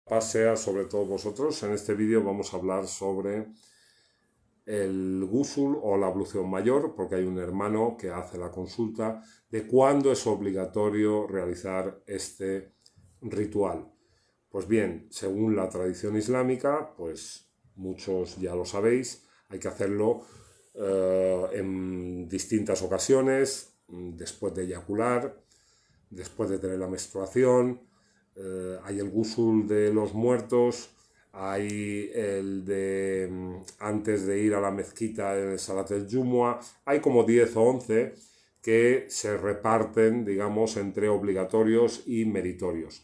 Paz sea sobre todos vosotros. En este vídeo vamos a hablar sobre el Ghusl o la ablución mayor, porque hay un hermano que hace la consulta de cuándo es obligatorio realizar este ritual. Pues bien, según la tradición islámica, pues muchos ya lo sabéis, hay que hacerlo en distintas ocasiones, después de eyacular, después de tener la menstruación. Hay el Ghusl de los muertos, hay el de antes de ir a la mezquita en el Salat el-Jumu'ah, hay como 10 o 11 que se reparten, digamos, entre obligatorios y meritorios,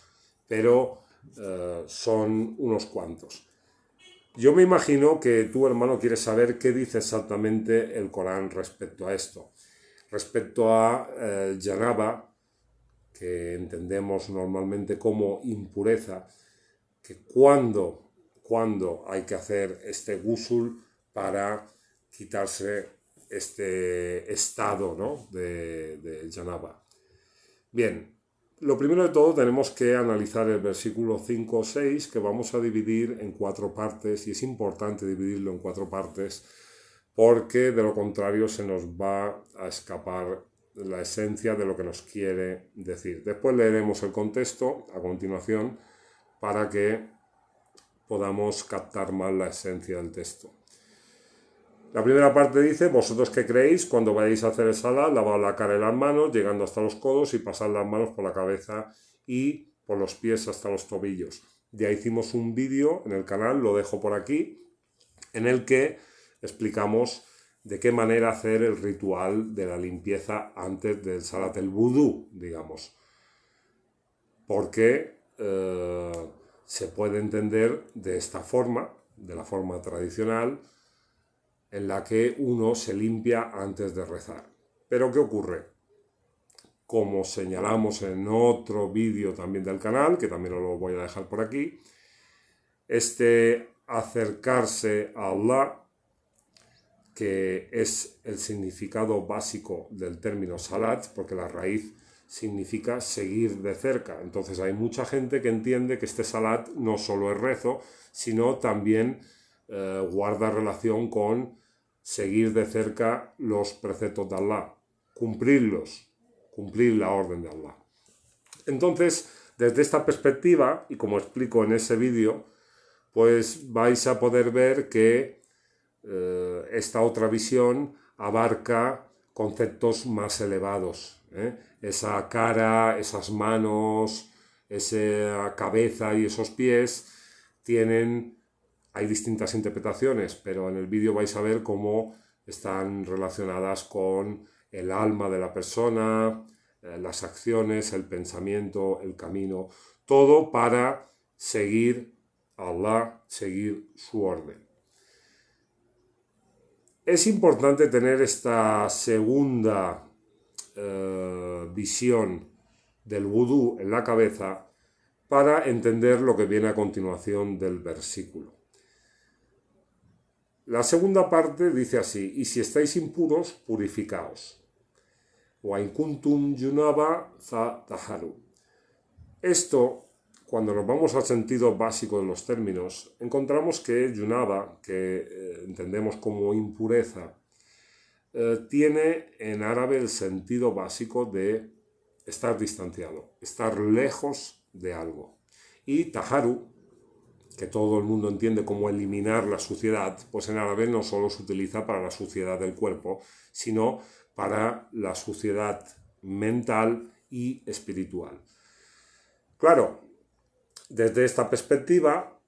pero son unos cuantos. Yo me imagino que tú, hermano, quieres saber qué dice exactamente el Corán respecto a esto. Respecto a Janaba, que entendemos normalmente como impureza, que cuándo hay que hacer este Ghusl para quitarse este estado, ¿no?, de Janaba. Bien, lo primero de todo tenemos que analizar el versículo 5 o 6, que vamos a dividir en 4 partes, y es importante dividirlo en 4 partes porque de lo contrario se nos va a escapar la esencia de lo que nos quiere decir. Después leeremos el contexto a continuación para que podamos captar más la esencia del texto. La primera parte dice: vosotros que creéis, cuando vayáis a hacer el salat, lavad la cara y las manos, llegando hasta los codos, y pasad las manos por la cabeza y por los pies hasta los tobillos. Ya hicimos un vídeo en el canal, lo dejo por aquí, en el que explicamos de qué manera hacer el ritual de la limpieza antes del Salat el Vudú, digamos. Porque se puede entender de esta forma, de la forma tradicional, en la que uno se limpia antes de rezar. Pero ¿qué ocurre? Como señalamos en otro vídeo también del canal, que también os lo voy a dejar por aquí, este acercarse a Allah, que es el significado básico del término salat, porque la raíz significa seguir de cerca. Entonces hay mucha gente que entiende que este salat no solo es rezo, sino también guarda relación con seguir de cerca los preceptos de Allah, cumplirlos, cumplir la orden de Allah. Entonces, desde esta perspectiva, y como explico en ese vídeo, pues vais a poder ver que esta otra visión abarca conceptos más elevados. Esa cara, esas manos, esa cabeza y esos pies hay distintas interpretaciones, pero en el vídeo vais a ver cómo están relacionadas con el alma de la persona, las acciones, el pensamiento, el camino, todo para seguir a Allah, seguir su orden. Es importante tener esta segunda visión del vudú en la cabeza para entender lo que viene a continuación del versículo. La segunda parte dice así: y si estáis impuros, purificaos. Wa in kuntum junaba fatahharu. Esto, cuando nos vamos al sentido básico de los términos, encontramos que junaba, que entendemos como impureza, tiene en árabe el sentido básico de estar distanciado, estar lejos de algo. Y taharu, que todo el mundo entiende como eliminar la suciedad, pues en árabe no solo se utiliza para la suciedad del cuerpo, sino para la suciedad mental y espiritual. Claro, desde esta perspectiva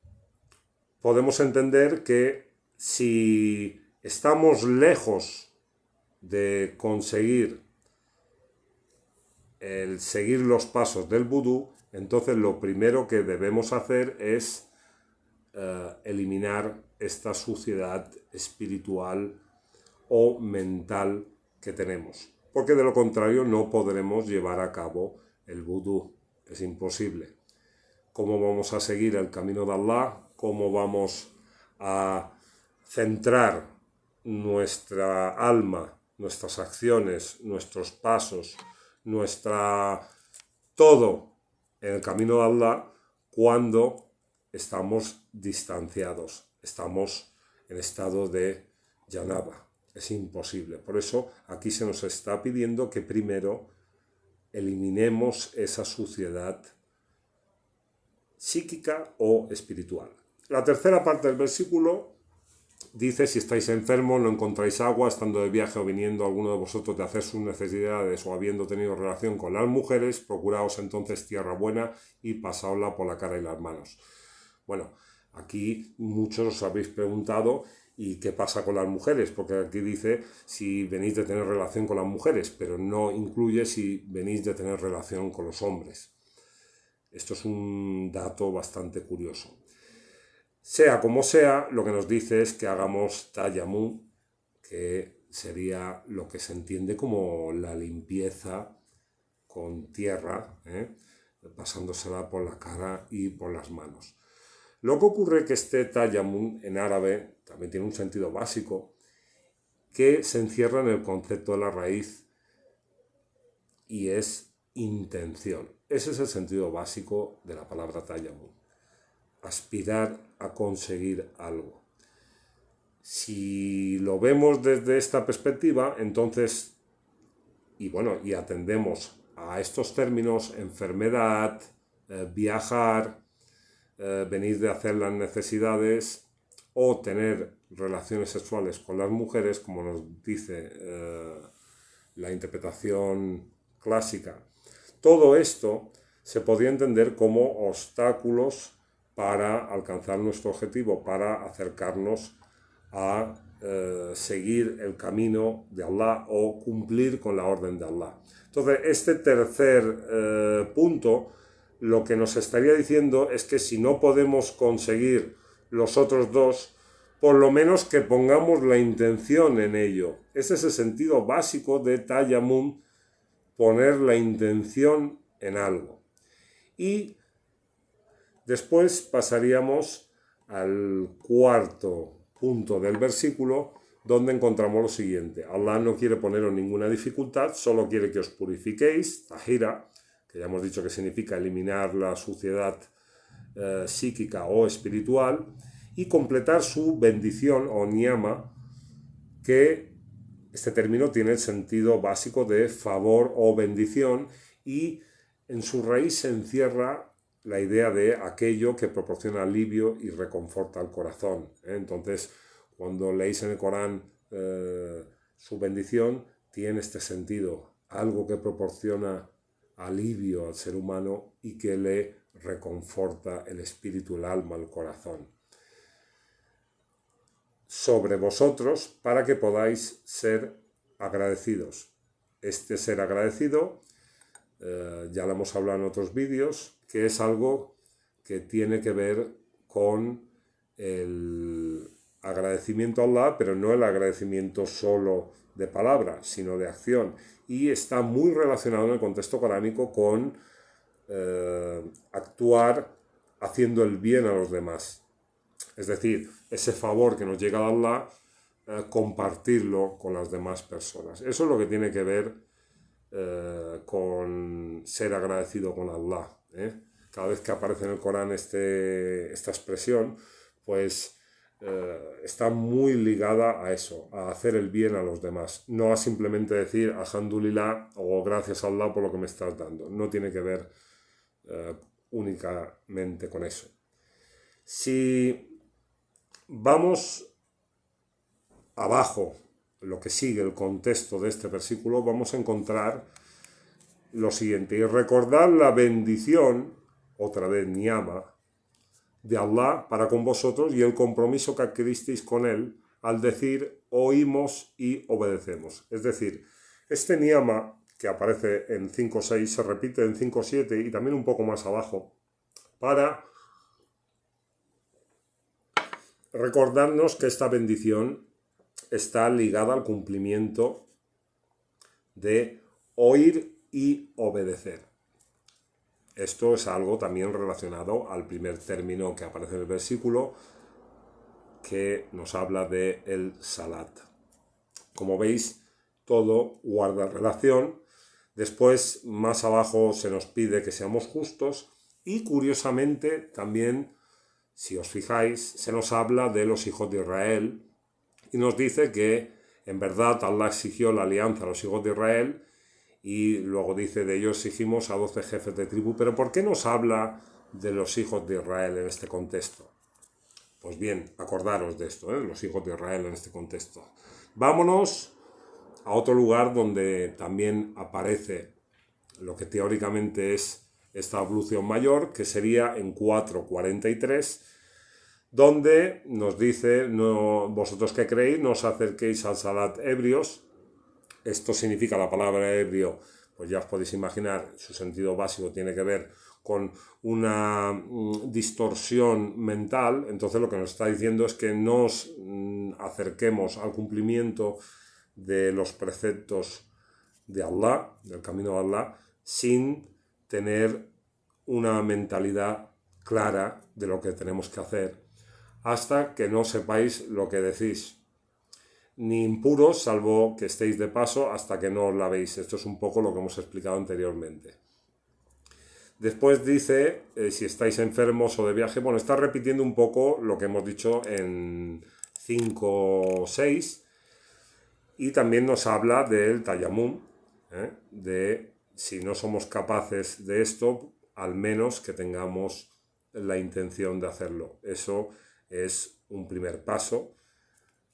podemos entender que si estamos lejos de conseguir el seguir los pasos del vudú, entonces lo primero que debemos hacer es eliminar esta suciedad espiritual o mental que tenemos, porque de lo contrario no podremos llevar a cabo el vudú, es imposible. ¿Cómo vamos a seguir el camino de Allah? ¿Cómo vamos a centrar nuestra alma, nuestras acciones, nuestros pasos, todo en el camino de Allah cuando estamos distanciados, estamos en estado de janaba. Es imposible. Por eso aquí se nos está pidiendo que primero eliminemos esa suciedad psíquica o espiritual. La tercera parte del versículo dice: si estáis enfermos, no encontráis agua, estando de viaje o viniendo alguno de vosotros de hacer sus necesidades o habiendo tenido relación con las mujeres, procuraos entonces tierra buena y pasaosla por la cara y las manos. Bueno, aquí muchos os habéis preguntado: ¿y qué pasa con las mujeres? Porque aquí dice si venís de tener relación con las mujeres, pero no incluye si venís de tener relación con los hombres. Esto es un dato bastante curioso. Sea como sea, lo que nos dice es que hagamos tayammum, que sería lo que se entiende como la limpieza con tierra, pasándosela por la cara y por las manos. Lo que ocurre es que este tayammum en árabe también tiene un sentido básico que se encierra en el concepto de la raíz y es intención. Ese es el sentido básico de la palabra tayammum. Aspirar a conseguir algo. Si lo vemos desde esta perspectiva, entonces, y atendemos a estos términos: enfermedad, viajar, venir de hacer las necesidades o tener relaciones sexuales con las mujeres, como nos dice la interpretación clásica. Todo esto se podría entender como obstáculos para alcanzar nuestro objetivo, para acercarnos a seguir el camino de Allah o cumplir con la orden de Allah. Entonces, este tercer punto lo que nos estaría diciendo es que si no podemos conseguir los otros dos, por lo menos que pongamos la intención en ello. Ese es el sentido básico de tayammum, poner la intención en algo. Y después pasaríamos al cuarto punto del versículo, donde encontramos lo siguiente: Allah no quiere poneros ninguna dificultad, solo quiere que os purifiquéis, tahira, que ya hemos dicho que significa eliminar la suciedad psíquica o espiritual, y completar su bendición o niama, que este término tiene el sentido básico de favor o bendición, y en su raíz se encierra la idea de aquello que proporciona alivio y reconforta al corazón. Entonces, cuando leéis en el Corán su bendición, tiene este sentido: algo que proporciona alivio al ser humano y que le reconforta el espíritu, el alma, el corazón. Sobre vosotros, para que podáis ser agradecidos. Este ser agradecido, ya lo hemos hablado en otros vídeos, que es algo que tiene que ver con el agradecimiento a Allah, pero no el agradecimiento solo de palabra, sino de acción. Y está muy relacionado en el contexto coránico con actuar haciendo el bien a los demás. Es decir, ese favor que nos llega de Allah, compartirlo con las demás personas. Eso es lo que tiene que ver con ser agradecido con Allah. Cada vez que aparece en el Corán esta expresión, pues está muy ligada a eso, a hacer el bien a los demás, no a simplemente decir alhamdulillah o gracias a Allah por lo que me estás dando. No tiene que ver únicamente con eso. Si vamos abajo, lo que sigue el contexto de este versículo, vamos a encontrar lo siguiente: y recordad la bendición, otra vez niama, de Allah para con vosotros y el compromiso que adquiristeis con él al decir oímos y obedecemos. Es decir, este niama que aparece en 5.6 se repite en 5.7 y también un poco más abajo, para recordarnos que esta bendición está ligada al cumplimiento de oír y obedecer. Esto es algo también relacionado al primer término que aparece en el versículo, que nos habla de el salat. Como veis, todo guarda relación. Después, más abajo, se nos pide que seamos justos y, curiosamente, también si os fijáis, se nos habla de los hijos de Israel y nos dice que en verdad Allah exigió la alianza a los hijos de Israel y luego dice de ellos exigimos a 12 jefes de tribu. Pero ¿por qué nos habla de los hijos de Israel en este contexto? Pues bien, acordaros de esto, los hijos de Israel en este contexto. Vámonos a otro lugar donde también aparece lo que teóricamente es esta ablución mayor, que sería en 4:43, donde nos dice, no, vosotros que creéis, no os acerquéis al salat ebrios. Esto significa la palabra ebrio, pues ya os podéis imaginar, su sentido básico tiene que ver con una distorsión mental. Entonces lo que nos está diciendo es que no os acerquemos al cumplimiento de los preceptos de Allah, del camino de Allah, sin tener una mentalidad clara de lo que tenemos que hacer, hasta que no sepáis lo que decís. Ni impuros, salvo que estéis de paso, hasta que no os lavéis. Esto es un poco lo que hemos explicado anteriormente. Después dice, si estáis enfermos o de viaje, bueno, está repitiendo un poco lo que hemos dicho en 5:6, y también nos habla del tayamum, de si no somos capaces de esto, al menos que tengamos la intención de hacerlo. Eso es un primer paso,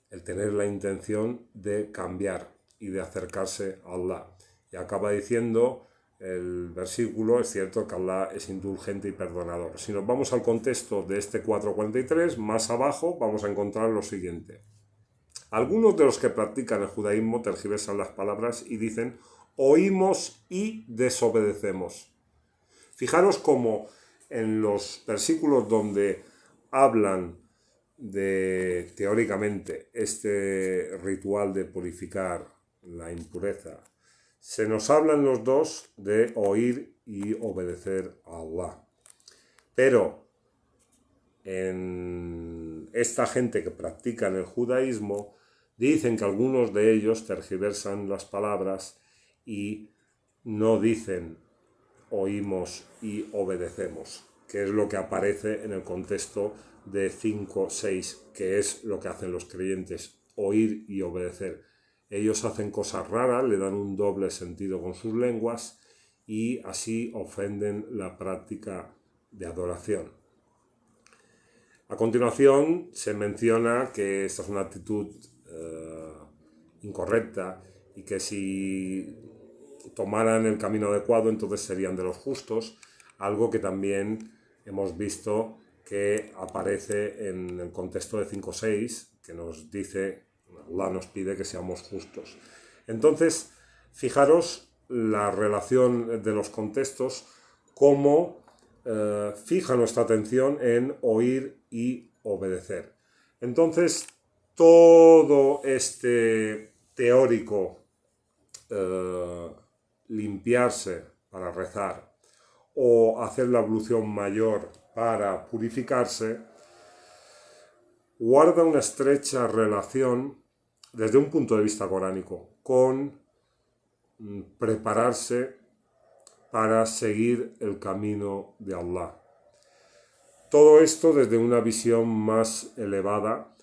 el tener la intención de cambiar y de acercarse a Allah. Y acaba diciendo el versículo, es cierto que Allah es indulgente y perdonador. Si nos vamos al contexto de este 4:43, más abajo vamos a encontrar lo siguiente. Algunos de los que practican el judaísmo tergiversan las palabras y dicen oímos y desobedecemos. Fijaros cómo en los versículos donde hablan de, teóricamente, este ritual de purificar la impureza, se nos hablan los dos de oír y obedecer a Allah. Pero en esta gente que practica en el judaísmo, dicen que algunos de ellos tergiversan las palabras y no dicen oímos y obedecemos, que es lo que aparece en el contexto de 5:6, que es lo que hacen los creyentes, oír y obedecer. Ellos hacen cosas raras, le dan un doble sentido con sus lenguas y así ofenden la práctica de adoración. A continuación se menciona que esta es una actitud incorrecta y que si tomaran el camino adecuado entonces serían de los justos, algo que también hemos visto que aparece en el contexto de 5:6, que nos dice, Allah nos pide que seamos justos. Entonces, fijaros la relación de los contextos, cómo fija nuestra atención en oír y obedecer. Entonces, todo este teórico limpiarse para rezar o hacer la ablución mayor para purificarse, guarda una estrecha relación desde un punto de vista coránico con prepararse para seguir el camino de Allah. Todo esto desde una visión más elevada,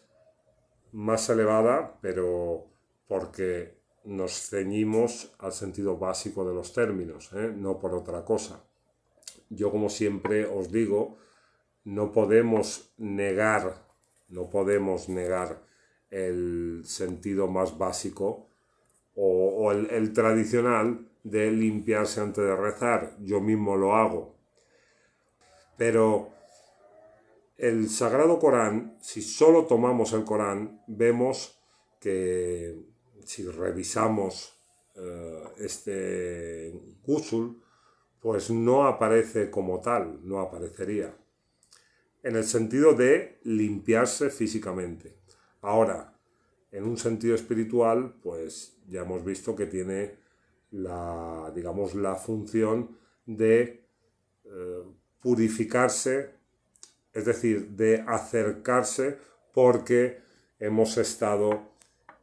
pero porque nos ceñimos al sentido básico de los términos, no por otra cosa. Yo, como siempre os digo, no podemos negar el sentido más básico o el tradicional de limpiarse antes de rezar. Yo mismo lo hago. Pero el Sagrado Corán, si solo tomamos el Corán, vemos que si revisamos este ghusl, pues no aparece como tal, no aparecería, en el sentido de limpiarse físicamente. Ahora, en un sentido espiritual, pues ya hemos visto que tiene la función de purificarse, es decir, de acercarse porque hemos estado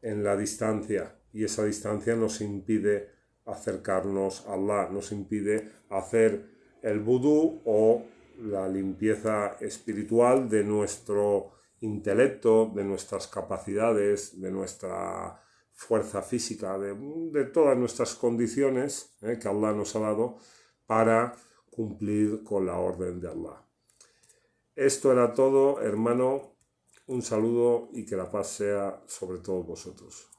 en la distancia y esa distancia nos impide acercarnos a Allah, nos impide hacer el vudú o la limpieza espiritual de nuestro intelecto, de nuestras capacidades, de nuestra fuerza física, de todas nuestras condiciones que Allah nos ha dado para cumplir con la orden de Allah. Esto era todo, hermano. Un saludo y que la paz sea sobre todos vosotros.